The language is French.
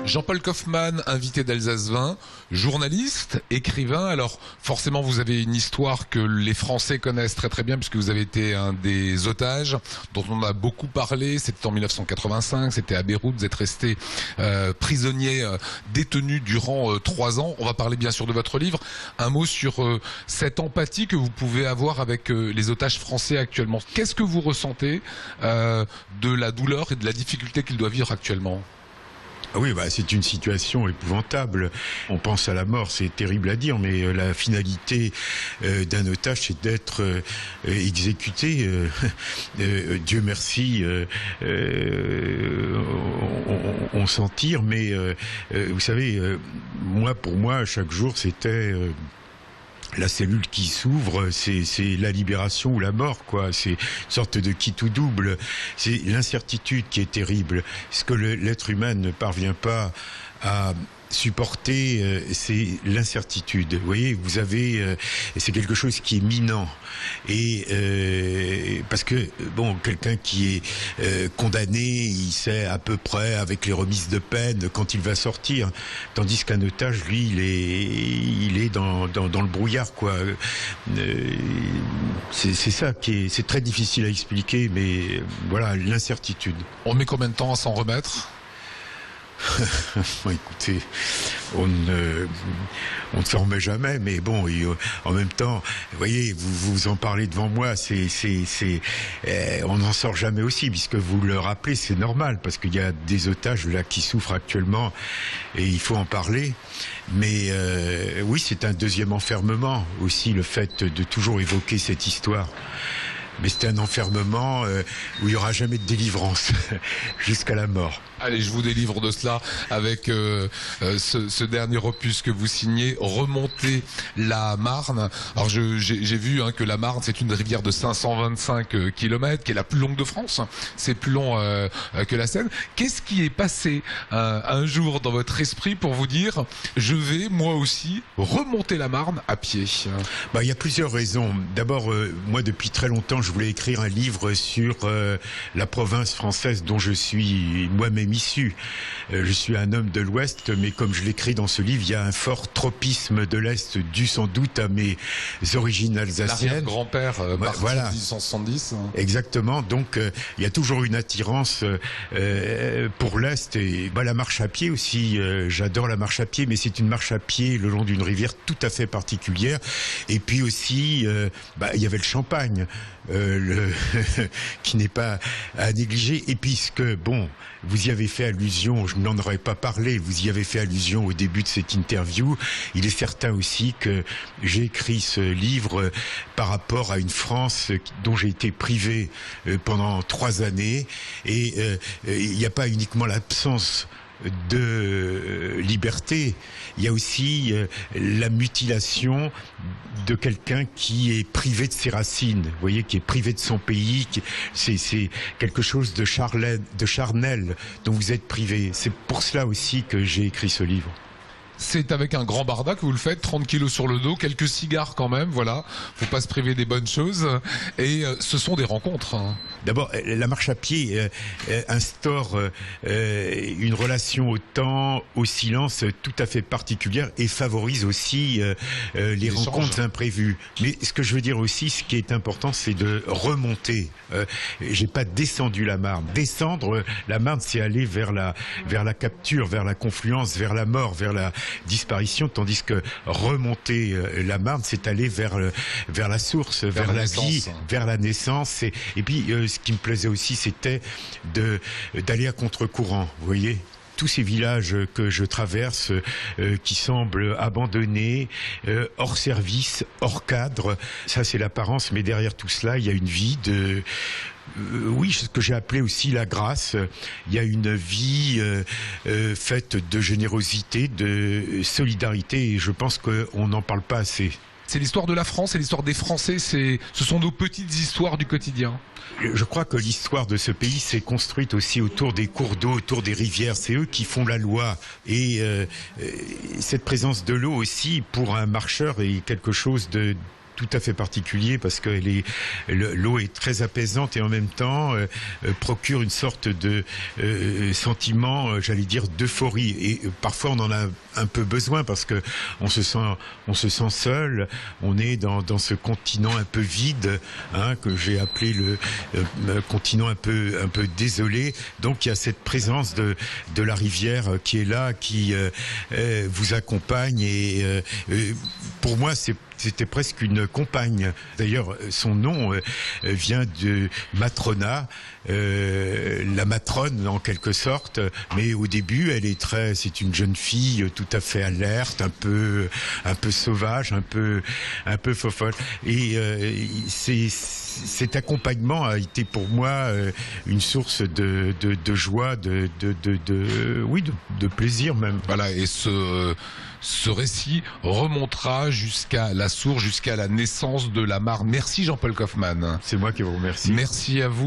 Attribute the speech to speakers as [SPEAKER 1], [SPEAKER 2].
[SPEAKER 1] Jean-Paul Kaufmann, invité d'Alsace 20, journaliste, écrivain. Alors forcément vous avez une histoire que les Français connaissent très très bien puisque vous avez été un des otages dont on a beaucoup parlé. C'était en 1985, c'était à Beyrouth, vous êtes resté prisonnier, détenu durant 3 ans. On va parler bien sûr de votre livre. Un mot sur cette empathie que vous pouvez avoir avec les otages français actuellement. Qu'est-ce que vous ressentez de la douleur et de la difficulté qu'ils doivent vivre actuellement ?
[SPEAKER 2] Oui, c'est une situation épouvantable. On pense à la mort, c'est terrible à dire, mais la finalité d'un otage, c'est d'être exécuté. Dieu merci, on s'en tire, mais vous savez, pour moi, chaque jour, c'était... la cellule qui s'ouvre, c'est la libération ou la mort, quoi. C'est une sorte de quitte ou double. C'est l'incertitude qui est terrible. Ce que l'être humain ne parvient pas à supporter, c'est l'incertitude. Vous voyez, vous avez, c'est quelque chose qui est minant. Et parce que quelqu'un qui est condamné, il sait à peu près avec les remises de peine quand il va sortir, tandis qu'un otage, lui, il est dans le brouillard, quoi. C'est ça c'est très difficile à expliquer, mais voilà, l'incertitude.
[SPEAKER 1] On met combien de temps à s'en remettre ?
[SPEAKER 2] Écoutez, on ne s'en remet jamais, mais bon, en même temps, vous voyez, vous en parlez devant moi, on n'en sort jamais aussi, puisque vous le rappelez, c'est normal, parce qu'il y a des otages là qui souffrent actuellement, et il faut en parler. Mais oui, c'est un deuxième enfermement aussi, le fait de toujours évoquer cette histoire. Mais c'est un enfermement où il n'y aura jamais de délivrance jusqu'à la mort.
[SPEAKER 1] Allez, je vous délivre de cela avec ce dernier opus que vous signez, Remonter la Marne. Alors j'ai vu que la Marne, c'est une rivière de 525 km, qui est la plus longue de France. C'est plus long que la Seine. Qu'est-ce qui est passé un jour dans votre esprit pour vous dire, je vais moi aussi remonter la Marne à pied ?
[SPEAKER 2] Il y a plusieurs raisons. D'abord, moi depuis très longtemps, je voulais écrire un livre sur la province française dont je suis moi-même issu. Je suis un homme de l'Ouest, mais comme je l'écris dans ce livre, il y a un fort tropisme de l'Est dû sans doute à mes origines alsaciennes.
[SPEAKER 1] L'arrière-grand-père parti
[SPEAKER 2] voilà.
[SPEAKER 1] en 1870.
[SPEAKER 2] Exactement. Donc il y a toujours une attirance pour l'Est. Et la marche à pied aussi. J'adore la marche à pied, mais c'est une marche à pied le long d'une rivière tout à fait particulière. Et puis aussi, il y avait le Champagne. Qui n'est pas à négliger, et puisque vous y avez fait allusion, je n'en aurais pas parlé, vous y avez fait allusion au début de cette interview, il est certain aussi que j'ai écrit ce livre par rapport à une France dont j'ai été privé pendant 3 années, et il n'y a pas uniquement l'absence de liberté, il y a aussi la mutilation de quelqu'un qui est privé de ses racines, vous voyez, qui est privé de son pays, c'est quelque chose de charnel dont vous êtes privé. C'est pour cela aussi que j'ai écrit ce livre.
[SPEAKER 1] C'est avec un grand barda que vous le faites, 30 kilos sur le dos, quelques cigares quand même, voilà. Faut pas se priver des bonnes choses. Et ce sont des rencontres.
[SPEAKER 2] D'abord, la marche à pied instaure une relation au temps, au silence tout à fait particulière et favorise aussi les rencontres imprévues. Mais ce que je veux dire aussi, ce qui est important, c'est de remonter. J'ai pas descendu la Marne. Descendre la Marne, c'est aller vers la capture, vers la confluence, vers la mort, vers la disparition, tandis que remonter la Marne, c'est aller vers la source, vers la vie, vers la naissance. Et puis, ce qui me plaisait aussi, c'était d'aller à contre-courant, vous voyez. Tous ces villages que je traverse, qui semblent abandonnés, hors service, hors cadre, ça c'est l'apparence, mais derrière tout cela, il y a une vie de... oui, ce que j'ai appelé aussi la grâce. Il y a une vie faite de générosité, de solidarité, et je pense qu'on n'en parle pas assez.
[SPEAKER 1] C'est l'histoire de la France, c'est l'histoire des Français, ce sont nos petites histoires du quotidien.
[SPEAKER 2] Je crois que l'histoire de ce pays s'est construite aussi autour des cours d'eau, autour des rivières. C'est eux qui font la loi. Et cette présence de l'eau aussi, pour un marcheur, est quelque chose tout à fait particulier parce que l'eau est très apaisante et en même temps procure une sorte de sentiment, j'allais dire, d'euphorie. Et parfois on en a un peu besoin parce que on se sent seul. On est dans ce continent un peu vide, que j'ai appelé le continent un peu désolé. Donc il y a cette présence de la rivière qui est là, qui vous accompagne et pour moi c'était presque une compagne. D'ailleurs, son nom vient de Matrona, la matrone en quelque sorte. Mais au début, c'est une jeune fille tout à fait alerte, un peu sauvage, un peu fofolle. Et cet accompagnement a été pour moi une source de joie, de plaisir même.
[SPEAKER 1] Voilà, et ce récit remontera jusqu'à la source, jusqu'à la naissance de la Marne. Merci Jean-Paul Kaufmann.
[SPEAKER 2] C'est moi qui vous remercie.
[SPEAKER 1] Merci à vous.